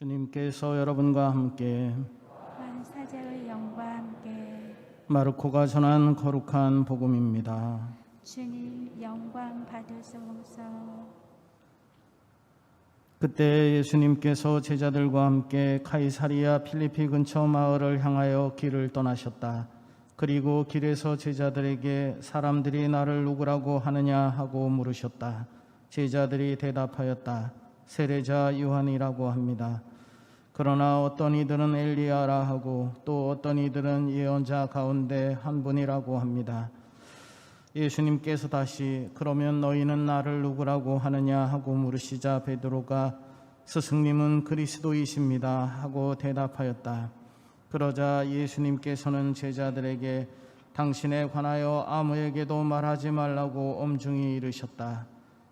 주님께서 여러분과 함께 만사자의 영과 함께 마르코가 전한 거룩한 복음입니다. 주님 영광 받으소서. 그때 예수님께서 제자들과 함께 카이사리아 필리피 근처 마을을 향하여 길을 떠나셨다. 그리고 길에서 제자들에게 사람들이 나를 누구라고 하느냐 하고 물으셨다. 제자들이 대답하였다. 세례자 요한이라고 합니다. 그러나 어떤 이들은 엘리야라 하고 또 어떤 이들은 예언자 가운데 한 분이라고 합니다. 예수님께서 다시 그러면 너희는 나를 누구라고 하느냐 하고 물으시자 베드로가 스승님은 그리스도이십니다 하고 대답하였다. 그러자 예수님께서는 제자들에게 당신에 관하여 아무에게도 말하지 말라고 엄중히 이르셨다.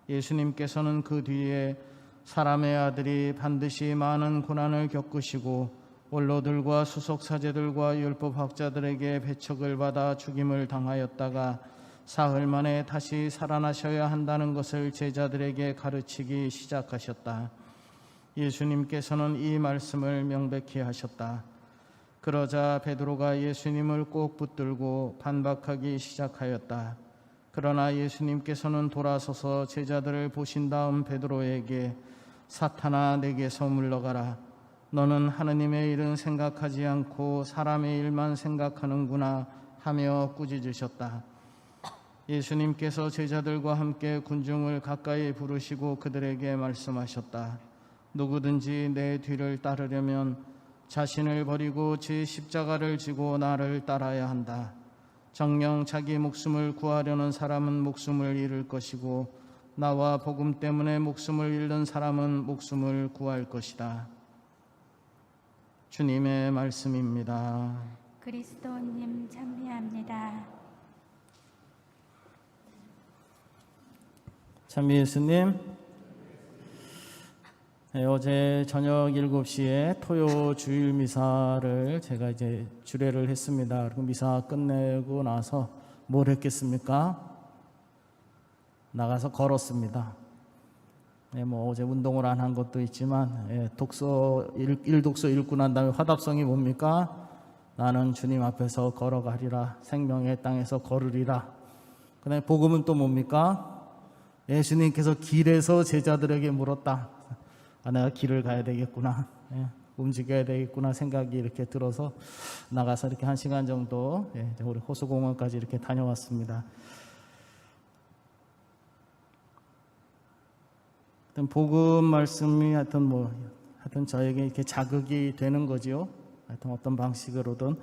예수님께서는 그 뒤에 사람의 아들이 반드시 많은 고난을 겪으시고 원로들과 수석사제들과 율법학자들에게 배척을 받아 죽임을 당하였다가 사흘 만에 다시 살아나셔야 한다는 것을 제자들에게 가르치기 시작하셨다. 예수님께서는 이 말씀을 명백히 하셨다. 그러자 베드로가 예수님을 꼭 붙들고 반박하기 시작하였다. 그러나 예수님께서는 돌아서서 제자들을 보신 다음 베드로에게 사탄아 내게서 물러가라. 너는 하느님의 일은 생각하지 않고 사람의 일만 생각하는구나 하며 꾸짖으셨다. 예수님께서 제자들과 함께 군중을 가까이 부르시고 그들에게 말씀하셨다. 누구든지 내 뒤를 따르려면 자신을 버리고 제 십자가를 지고 나를 따라야 한다. 정녕 자기 목숨을 구하려는 사람은 목숨을 잃을 것이고 나와 복음 때문에 목숨을 잃는 사람은 목숨을 구할 것이다. 주님의 말씀입니다. 그리스도님 찬미합니다. 참 예수님, 어제 저녁 7시에 토요 주일 미사를 제가 이제 주례를 했습니다. 그리고 미사 끝내고 나서 뭘 했겠습니까? 나가서 걸었습니다. 어제 운동을 안 한 것도 있지만 독서 일독서 읽고 난 다음에 화답성이 뭡니까? 나는 주님 앞에서 걸어가리라. 생명의 땅에서 걸으리라. 그다음에 복음은 또 뭡니까? 예수님께서 길에서 제자들에게 물었다. 내가 길을 가야 되겠구나. 움직여야 되겠구나 생각이 이렇게 들어서 나가서 이렇게 1시간 정도 우리 호수공원까지 이렇게 다녀왔습니다. 복음 말씀이 하여튼 저에게 이렇게 자극이 되는 거지요. 하여튼 어떤 방식으로든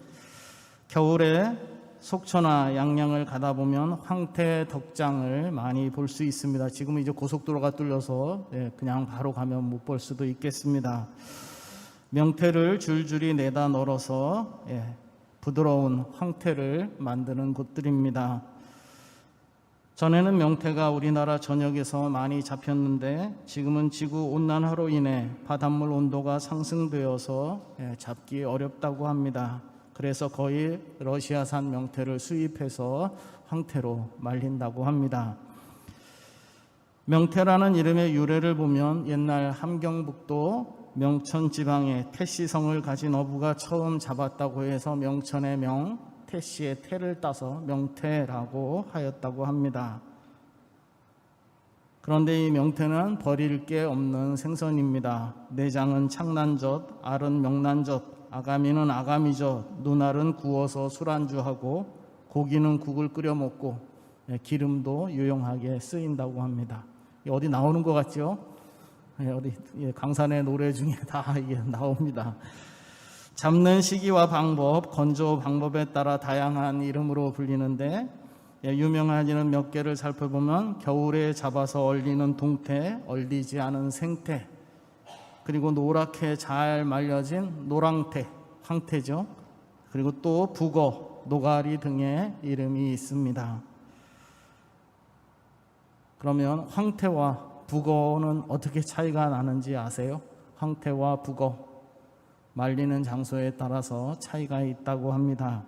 겨울에 속초나 양양을 가다 보면 황태 덕장을 많이 볼 수 있습니다. 지금은 이제 고속도로가 뚫려서 그냥 바로 가면 못 볼 수도 있겠습니다. 명태를 줄줄이 내다 널어서 부드러운 황태를 만드는 곳들입니다. 전에는 명태가 우리나라 전역에서 많이 잡혔는데 지금은 지구 온난화로 인해 바닷물 온도가 상승되어서 잡기 어렵다고 합니다. 그래서 거의 러시아산 명태를 수입해서 황태로 말린다고 합니다. 명태라는 이름의 유래를 보면 옛날 함경북도 명천 지방에 태씨성을 가진 어부가 처음 잡았다고 해서 명천의 명, 태씨의 태를 따서 명태라고 하였다고 합니다. 그런데 이 명태는 버릴 게 없는 생선입니다. 내장은 창난젓, 알은 명란젓, 아가미는 아가미젓, 눈알은 구워서 술안주하고 고기는 국을 끓여 먹고 기름도 유용하게 쓰인다고 합니다. 어디 나오는 것 같죠? 어디 강산의 노래 중에 다 이게 나옵니다. 잡는 시기와 방법, 건조 방법에 따라 다양한 이름으로 불리는데 유명한 이름 몇 개를 살펴보면 겨울에 잡아서 얼리는 동태, 얼리지 않은 생태, 그리고 노랗게 잘 말려진 노랑태, 황태죠. 그리고 또 북어, 노가리 등의 이름이 있습니다. 그러면 황태와 북어는 어떻게 차이가 나는지 아세요? 황태와 북어, 말리는 장소에 따라서 차이가 있다고 합니다.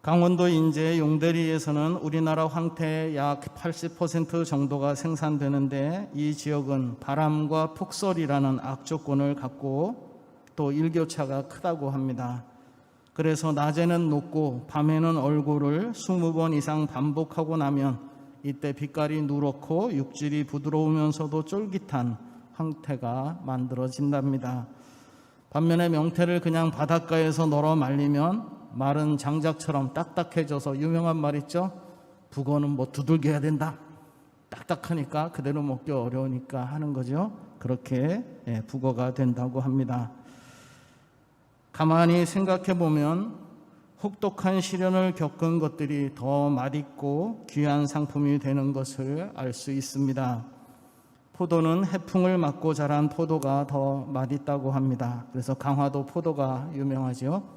강원도 인제 용대리에서는 우리나라 황태의 약 80% 정도가 생산되는데 이 지역은 바람과 폭설이라는 악조건을 갖고 또 일교차가 크다고 합니다. 그래서 낮에는 높고 밤에는 얼굴을 20번 이상 반복하고 나면 이때 빛깔이 누렇고 육질이 부드러우면서도 쫄깃한 황태가 만들어진답니다. 반면에 명태를 그냥 바닷가에서 널어 말리면 마른 장작처럼 딱딱해져서 유명한 말 있죠? 북어는 뭐 두들겨야 된다. 딱딱하니까 그대로 먹기 어려우니까 하는 거죠. 그렇게 북어가 된다고 합니다. 가만히 생각해 보면 혹독한 시련을 겪은 것들이 더 맛있고 귀한 상품이 되는 것을 알 수 있습니다. 포도는 해풍을 맞고 자란 포도가 더 맛있다고 합니다. 그래서 강화도 포도가 유명하죠.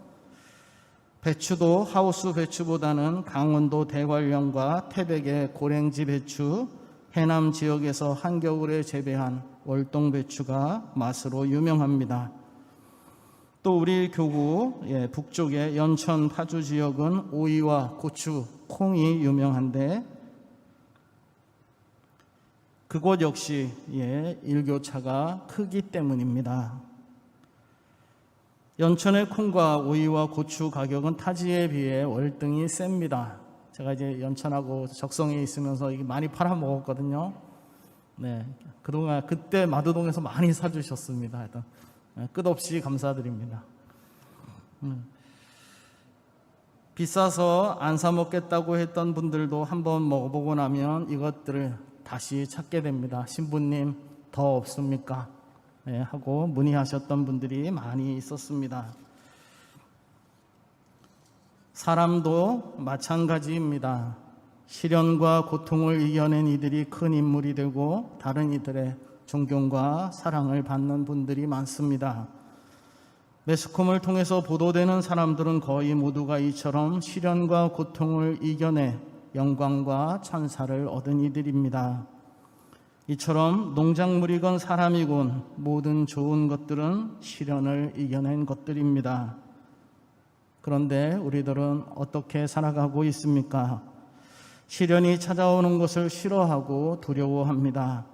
배추도 하우스 배추보다는 강원도 대관령과 태백의 고랭지 배추, 해남 지역에서 한겨울에 재배한 월동 배추가 맛으로 유명합니다. 또 우리 교구 북쪽의 연천 파주 지역은 오이와 고추, 콩이 유명한데 그곳 역시 일교차가 크기 때문입니다. 연천의 콩과 오이와 고추 가격은 타지에 비해 월등히 셉니다. 제가 이제 연천하고 적성에 있으면서 이게 많이 팔아 먹었거든요. 네, 그동안 그때 마두동에서 많이 사주셨습니다. 하여튼 끝없이 감사드립니다. 비싸서 안 사 먹겠다고 했던 분들도 한번 먹어보고 나면 이것들을 다시 찾게 됩니다. 신부님 더 없습니까? 하고 문의하셨던 분들이 많이 있었습니다. 사람도 마찬가지입니다. 시련과 고통을 이겨낸 이들이 큰 인물이 되고 다른 이들의 존경과 사랑을 받는 분들이 많습니다. 매스컴을 통해서 보도되는 사람들은 거의 모두가 이처럼 시련과 고통을 이겨내 영광과 찬사를 얻은 이들입니다. 이처럼 농작물이건 사람이건 모든 좋은 것들은 시련을 이겨낸 것들입니다. 그런데 우리들은 어떻게 살아가고 있습니까? 시련이 찾아오는 것을 싫어하고 두려워합니다.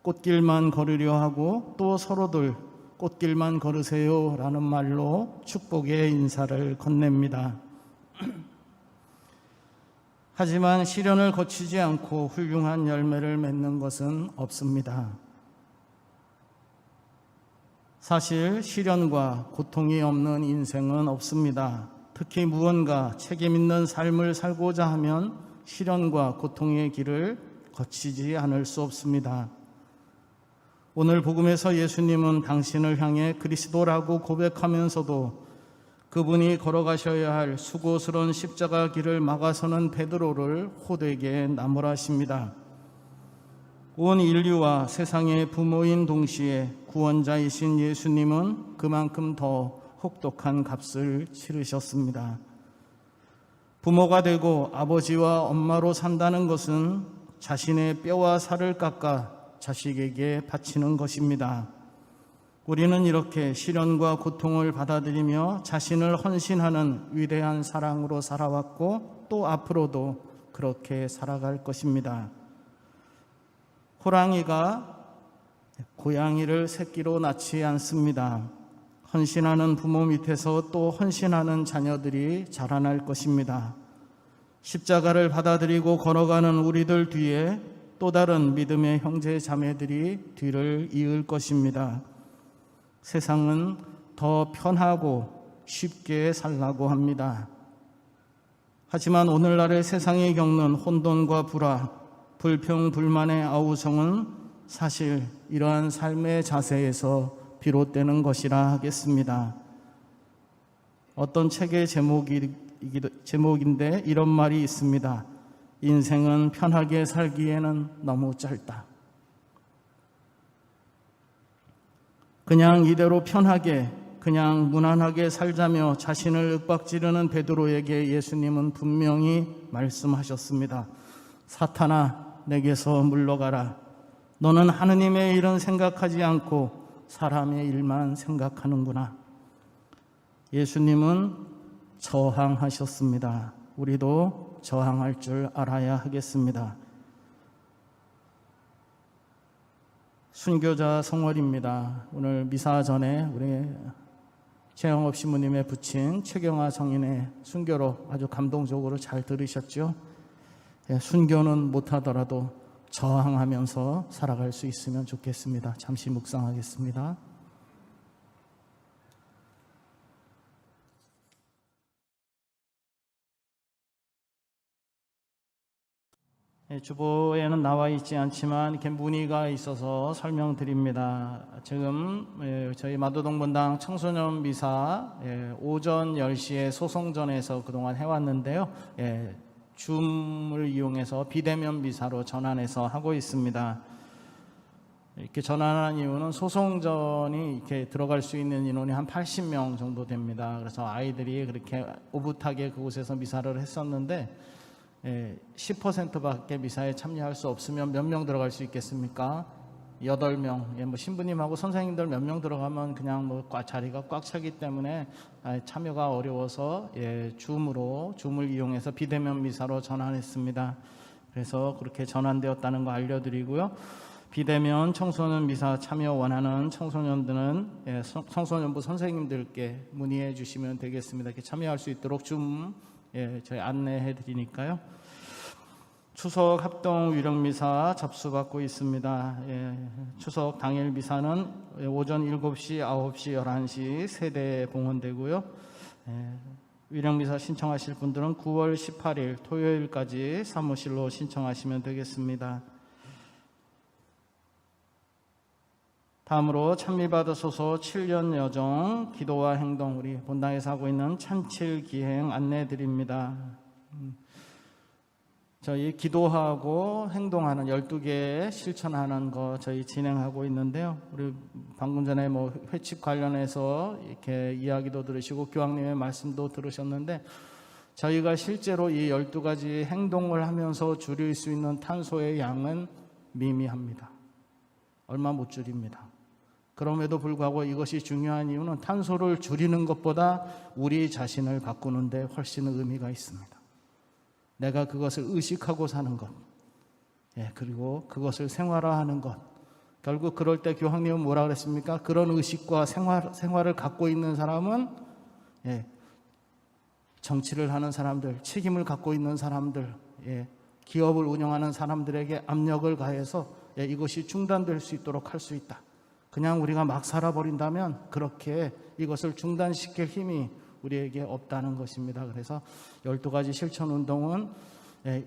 꽃길만 걸으려 하고 또 서로들 꽃길만 걸으세요 라는 말로 축복의 인사를 건넵니다. 하지만 시련을 거치지 않고 훌륭한 열매를 맺는 것은 없습니다. 사실 시련과 고통이 없는 인생은 없습니다. 특히 무언가 책임 있는 삶을 살고자 하면 시련과 고통의 길을 거치지 않을 수 없습니다. 오늘 복음에서 예수님은 당신을 향해 그리스도라고 고백하면서도 그분이 걸어가셔야 할 수고스러운 십자가 길을 막아서는 베드로를 호되게 나무라십니다. 온 인류와 세상의 부모인 동시에 구원자이신 예수님은 그만큼 더 혹독한 값을 치르셨습니다. 부모가 되고 아버지와 엄마로 산다는 것은 자신의 뼈와 살을 깎아 자식에게 바치는 것입니다. 우리는 이렇게 시련과 고통을 받아들이며 자신을 헌신하는 위대한 사랑으로 살아왔고 또 앞으로도 그렇게 살아갈 것입니다. 호랑이가 고양이를 새끼로 낳지 않습니다. 헌신하는 부모 밑에서 또 헌신하는 자녀들이 자라날 것입니다. 십자가를 받아들이고 걸어가는 우리들 뒤에 또 다른 믿음의 형제 자매들이 뒤를 이을 것입니다. 세상은 더 편하고 쉽게 살라고 합니다. 하지만 오늘날의 세상이 겪는 혼돈과 불화, 불평, 불만의 아우성은 사실 이러한 삶의 자세에서 비롯되는 것이라 하겠습니다. 어떤 책의 제목인데 이런 말이 있습니다. 인생은 편하게 살기에는 너무 짧다. 그냥 이대로 편하게 그냥 무난하게 살자며 자신을 윽박지르는 베드로에게 예수님은 분명히 말씀하셨습니다. 사탄아, 내게서 물러가라. 너는 하느님의 일은 생각하지 않고 사람의 일만 생각하는구나. 예수님은 저항하셨습니다. 우리도 저항할 줄 알아야 하겠습니다. 순교자 성월입니다. 오늘 미사 전에 우리 최영업 신부님의 부친 최경화 성인의 순교로 아주 감동적으로 잘 들으셨죠? 순교는 못하더라도 저항하면서 살아갈 수 있으면 좋겠습니다. 잠시 묵상하겠습니다. 주보에는 나와 있지 않지만 이렇게 문의가 있어서 설명드립니다. 지금 저희 마도동 본당 청소년 미사 오전 10시에 소송전에서 그동안 해왔는데요. 줌을 이용해서 비대면 미사로 전환해서 하고 있습니다. 이렇게 전환한 이유는 소송전이 이렇게 들어갈 수 있는 인원이 한 80명 정도 됩니다. 그래서 아이들이 그렇게 오붓하게 그곳에서 미사를 했었는데 10%밖에 미사에 참여할 수 없으면 몇 명 들어갈 수 있겠습니까? 8명. 뭐 신부님하고 선생님들 몇 명 들어가면 그냥 뭐 자리가 꽉 차기 때문에 참여가 어려워서 줌을 이용해서 비대면 미사로 전환했습니다. 그래서 그렇게 전환되었다는 거 알려드리고요. 비대면 청소년 미사 참여 원하는 청소년들은 청소년부 선생님들께 문의해 주시면 되겠습니다. 이렇게 참여할 수 있도록 줌 저희 안내해 드리니까요. 추석 합동 위령 미사 접수받고 있습니다. 추석 당일 미사는 오전 7시, 9시, 11시 세대 봉헌되고요. 위령 미사 신청하실 분들은 9월 18일 토요일까지 사무실로 신청하시면 되겠습니다. 다음으로 찬미받으소서 7년 여정 기도와 행동, 우리 본당에서 하고 있는 찬칠 기행 안내해 드립니다. 저희 기도하고 행동하는 12개 실천하는 거 저희 진행하고 있는데요. 우리 방금 전에 뭐 회칙 관련해서 이렇게 이야기도 들으시고 교황님의 말씀도 들으셨는데 저희가 실제로 이 12가지 행동을 하면서 줄일 수 있는 탄소의 양은 미미합니다. 얼마 못 줄입니다. 그럼에도 불구하고 이것이 중요한 이유는 탄소를 줄이는 것보다 우리 자신을 바꾸는 데 훨씬 의미가 있습니다. 내가 그것을 의식하고 사는 것, 그리고 그것을 생활화하는 것. 결국 그럴 때 교황님은 뭐라 그랬습니까? 그런 의식과 생활을 갖고 있는 사람은 정치를 하는 사람들, 책임을 갖고 있는 사람들, 기업을 운영하는 사람들에게 압력을 가해서 이것이 중단될 수 있도록 할 수 있다. 그냥 우리가 막 살아버린다면 그렇게 이것을 중단시킬 힘이 우리에게 없다는 것입니다. 그래서 12가지 실천 운동은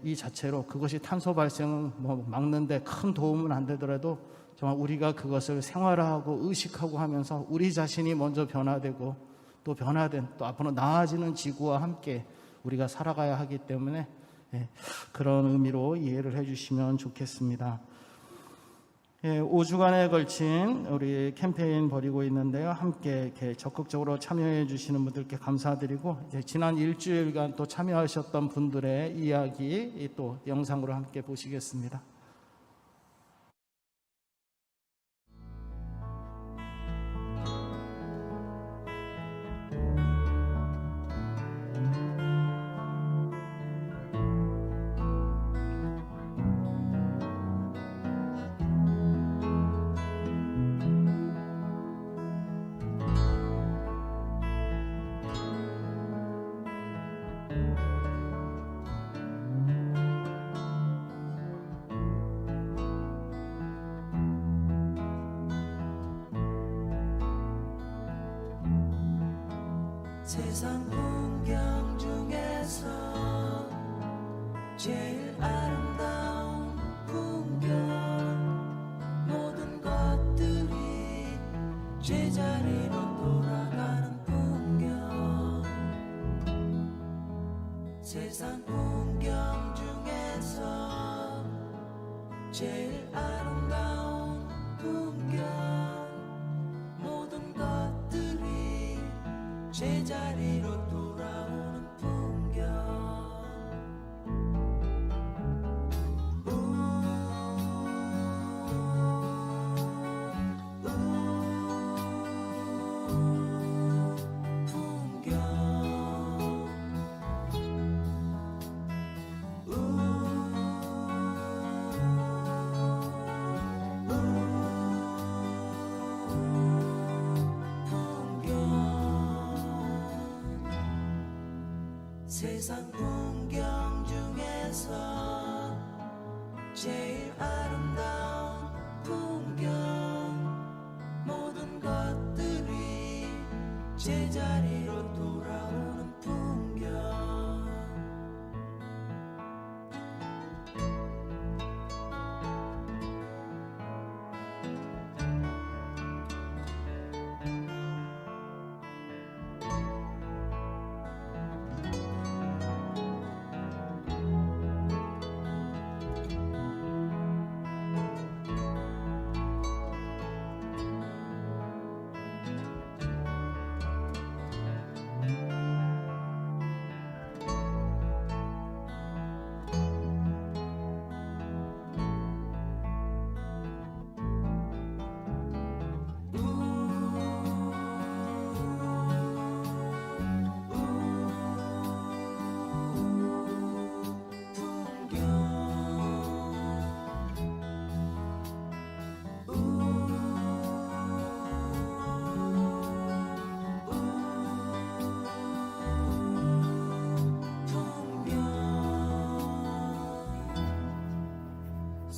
이 자체로 그것이 탄소 발생을 막는데 큰 도움은 안 되더라도 정말 우리가 그것을 생활화하고 의식하고 하면서 우리 자신이 먼저 변화되고 또 변화된 또 앞으로 나아지는 지구와 함께 우리가 살아가야 하기 때문에 그런 의미로 이해를 해주시면 좋겠습니다. 5주간에 걸친 우리 캠페인 벌이고 있는데요. 함께 이렇게 적극적으로 참여해 주시는 분들께 감사드리고 지난 일주일간 또 참여하셨던 분들의 이야기 또 영상으로 함께 보시겠습니다. 세상 풍경 중에서 제일 아름다운 풍경 모든 것들이 제자리로 돌아가는 풍경 세상 풍경 중에서 제일 아름다운 풍경 모든 것들이 제자리로 돌아오는 풍경 풍경 세상 풍경 중에서 제일 아름다운 풍경 모든 것들이 제자리로 돌아오는 풍경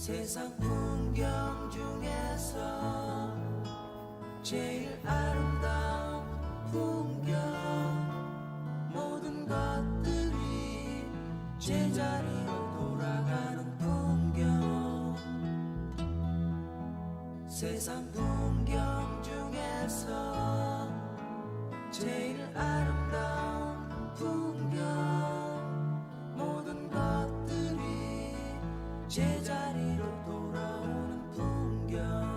세상 풍경 중에서 제일 아름다운 풍경 모든 것들이 제자리로 돌아가는 풍경 세상 풍경 중에서 제일 아름다운 풍경 모든 것들이 제자리로 돌아오는 풍경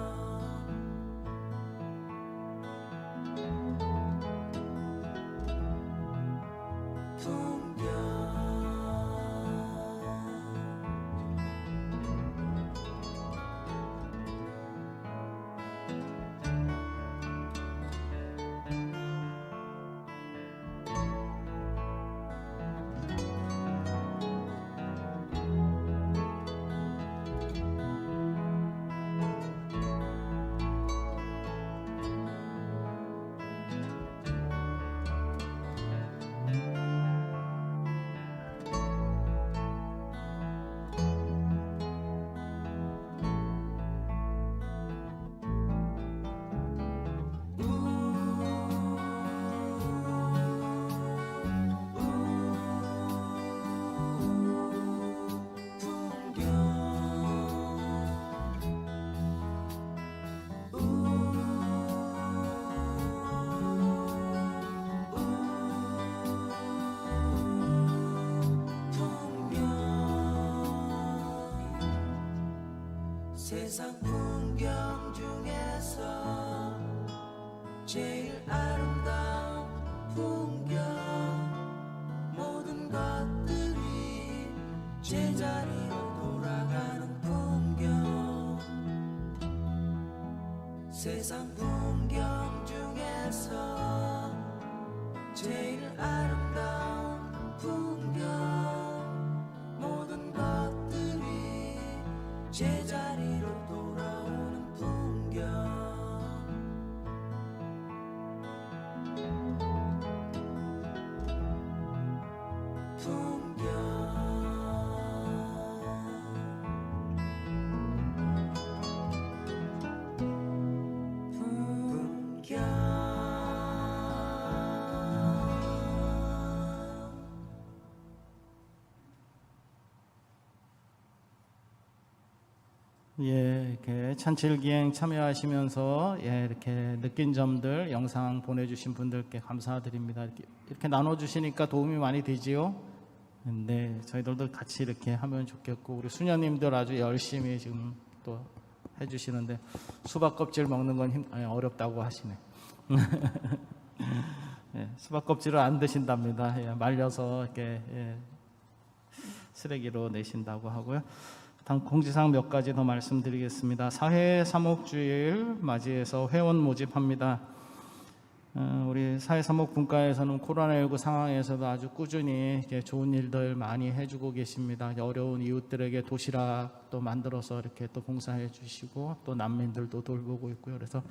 세상 풍경 중에서 제일 아름다운 풍경 모든 것들이 제자리로 돌아가는 풍경 세상 풍경 중에서 제일 아름다운 풍경 모든 것들이 제자리로 돌아오는 풍경 예, 이렇게 찬칠기행 참여하시면서 이렇게 느낀 점들 영상 보내주신 분들께 감사드립니다. 이렇게 나눠주시니까 도움이 많이 되지요. 네, 저희들도 같이 이렇게 하면 좋겠고 우리 수녀님들 아주 열심히 지금 또 해주시는데 수박 껍질 먹는 건 어렵다고 하시네. 예, 수박 껍질을 안 드신답니다. 말려서 이렇게 쓰레기로 내신다고 하고요. 다음 공지사항 몇 가지 더 말씀드리겠습니다. 사회 사목주일 맞이해서 회원 모집합니다. 우리 사회 사목 분과에서는 코로나19 상황에서도 아주 꾸준히 좋은 일들 많이 해주고 계십니다. 어려운 이웃들에게 도시락도 만들어서 이렇게 또 봉사해 주시고 또 난민들도 돌보고 있고요. 그래서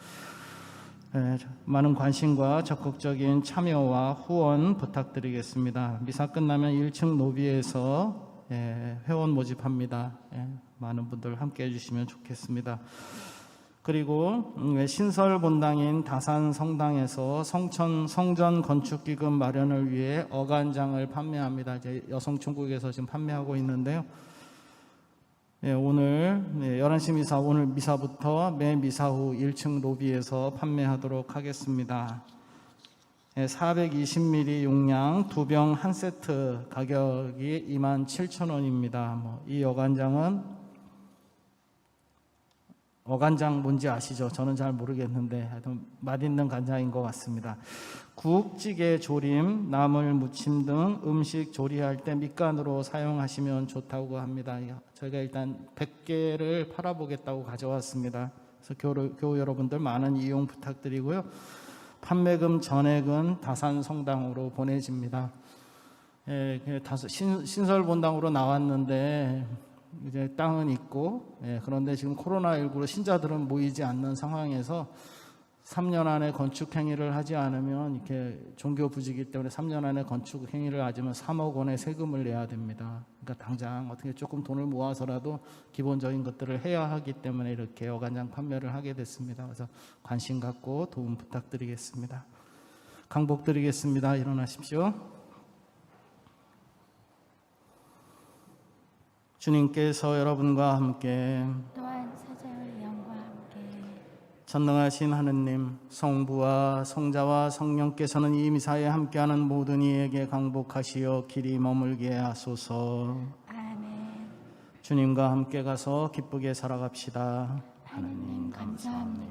많은 관심과 적극적인 참여와 후원 부탁드리겠습니다. 미사 끝나면 1층 로비에서 회원 모집합니다. 많은 분들 함께 해주시면 좋겠습니다. 그리고 신설 본당인 다산 성당에서 성전 건축 기금 마련을 위해 어간장을 판매합니다. 이제 여성총국에서 지금 판매하고 있는데요. 오늘 11시 미사, 오늘 미사부터 매 미사 후 1층 로비에서 판매하도록 하겠습니다. 420ml 용량 2병 한 세트 가격이 27,000원입니다. 이 어간장은 어간장 뭔지 아시죠? 저는 잘 모르겠는데 하여튼 맛있는 간장인 것 같습니다. 국, 찌개, 조림, 나물, 무침 등 음식 조리할 때 밑간으로 사용하시면 좋다고 합니다. 저희가 일단 100개를 팔아보겠다고 가져왔습니다. 그래서 교우 여러분들 많은 이용 부탁드리고요. 판매금 전액은 다산 성당으로 보내집니다. 신설 본당으로 나왔는데 이제 땅은 있고, 그런데 지금 코로나19로 신자들은 모이지 않는 상황에서 3년 안에 건축 행위를 하지 않으면 이렇게 종교 부지기 때문에 3년 안에 건축 행위를 하지만 3억 원의 세금을 내야 됩니다. 그러니까 당장 어떻게 조금 돈을 모아서라도 기본적인 것들을 해야 하기 때문에 이렇게 어간장 판매를 하게 됐습니다. 그래서 관심 갖고 도움 부탁드리겠습니다. 강복드리겠습니다. 일어나십시오. 주님께서 여러분과 함께 또한 사자의 영과 함께 전능하신 하느님, 성부와 성자와 성령께서는 이 미사에 함께하는 모든 이에게 강복하시어 길이 머물게 하소서. 아멘. 주님과 함께 가서 기쁘게 살아갑시다. 하느님 감사합니다.